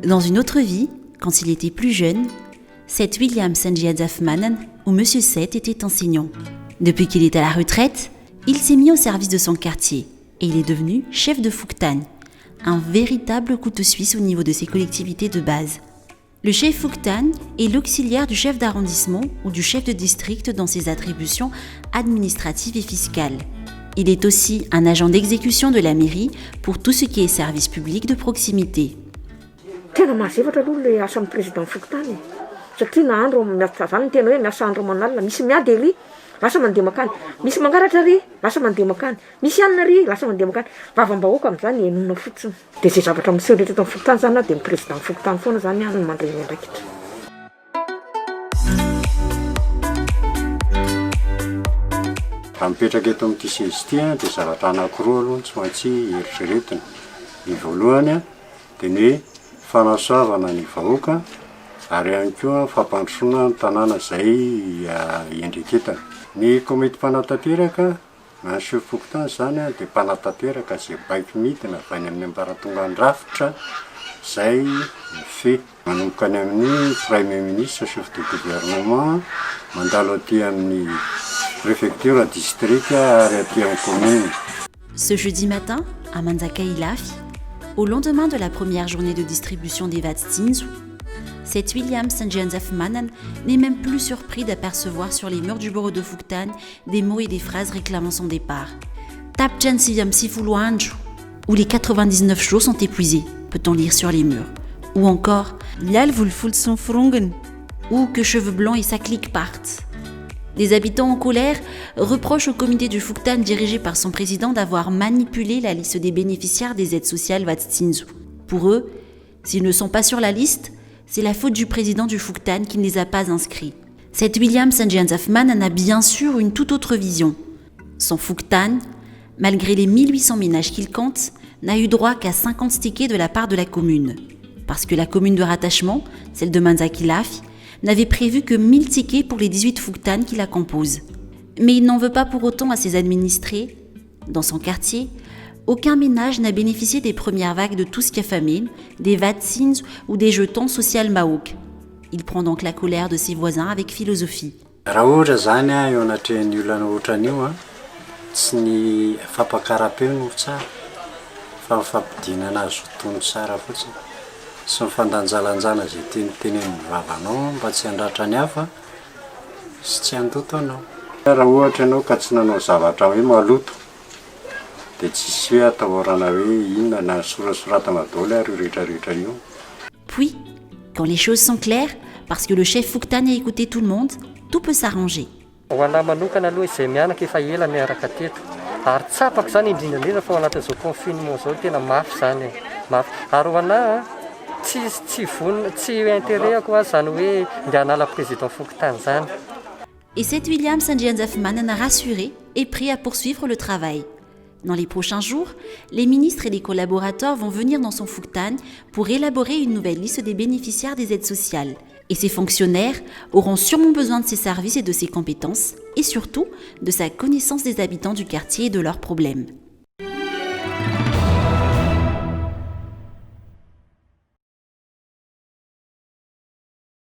Dans une autre vie, quand il était plus jeune, Seth William Sanjiazafmanan ou Monsieur Seth était enseignant. Depuis qu'il est à la retraite, il s'est mis au service de son quartier et il est devenu chef de Fouktan, un véritable couteau suisse au niveau de ses collectivités de base. Le chef Fouktan est l'auxiliaire du chef d'arrondissement ou du chef de district dans ses attributions administratives et fiscales. Il est aussi un agent d'exécution de la mairie pour tout ce qui est service public de proximité. Tena mahazevatra aloha le asan'ny président Fouktan e. Satria nahandro miasa ny tena hoe miasa andro aman'alina, misy miady ry, lasa mandeha makany, misy mangaratra ry, lasa mandeha makany, misy anina ry, lasa mandeha makany. Vavam-bahoaka amin'izany henona fotsiny. Dia izay zavatra miseho rehetra eto amin'ny Fouktan zany dia ny président Fouktan foana zany no mandray ny andraikitra. Raha mipetraka eto amin'ity sezy ity dia zavatra anankiroa aloha tsy maintsy eritreretina. Ny voalohany dia ny fanasoavana ny vahoaka ary ihany koa fampandrosoana ny tanàna izay iandreketana. Ny komity mpanatanteraka na chef Fouktan zany dia mpanatanteraka izay baiky midina avy any amin'ny ambaratonga ndrafitra izay fe manomboka any amin'ny premier ministre, chef de gouvernement, mandalo aty amin'ny préfecture, district ary aty amin'ny commune. Ce jeudi matin, à Manzaka Ilafi, au lendemain de la première journée de distribution des Vatsinzu, Seth William Sanjiazafmanan n'est même plus surpris d'apercevoir sur les murs du bureau de Fouktan des mots et des phrases réclamant son départ. Tapchan Siyam Sifuluanju, où les 99 jours sont épuisés, peut-on lire sur les murs. Ou encore Lal Vulful son Frungen, ou que cheveux blancs et sa clique partent. Les habitants en colère reprochent au comité du Fouktan dirigé par son président d'avoir manipulé la liste des bénéficiaires des aides sociales Vatsinzu. Pour eux, s'ils ne sont pas sur la liste, c'est la faute du président du Fouktan qui ne les a pas inscrits. Seth William Sanjiazafmanan a bien sûr une toute autre vision. Son Fouktan, malgré les 1800 ménages qu'il compte, n'a eu droit qu'à 50 tickets de la part de la commune. Parce que la commune de rattachement, celle de Manzaka Ilafi, n'avait prévu que 1000 tickets pour les 18 Fouktan qui la composent. Mais il n'en veut pas pour autant à ses administrés. Dans son quartier, aucun ménage n'a bénéficié des premières vagues de tout ce qui a famine, des vaccins ou des jetons social Maouk. Il prend donc la colère de ses voisins avec philosophie. Raha ohatra zany eo anatrehan'ny olona ohatran'io tsy ny fampakarapeo no tsara fa mifampidinana azy tony tsara fotsiny. Sy mifandanjalanjana izay tenitenen'ny vavanao mba tsy handratra ny hafa sy tsy handoto anao. Raha ohatra ianao ka tsy nanao zavatra hoe maloto dia tsisy hoe atahorana hoe inona na sorasorata daholo ary rehetrarehetra io. Puis, quand les choses sont claires, parce que le chef Fouktan a écouté tout le monde, tout peut s'arranger. Ho anahy manokana aloha izay mianaka efa ela miaraka teto ary tsapako zany indrindrandrindra fa ao anatin'izao confinement zao tena mafy zany mafy. Ary ho anahy tsy intérêt-ako zany hoe ndia hanala président Fouktan zany. Et Seth William Sanjiazafmanan a rassuré et prêt à poursuivre le travail. Dans les prochains jours, les ministres et les collaborateurs vont venir dans son Fouktan pour élaborer une nouvelle liste des bénéficiaires des aides sociales. Et ces fonctionnaires auront sûrement besoin de ses services et de ses compétences, et surtout de sa connaissance des habitants du quartier et de leurs problèmes.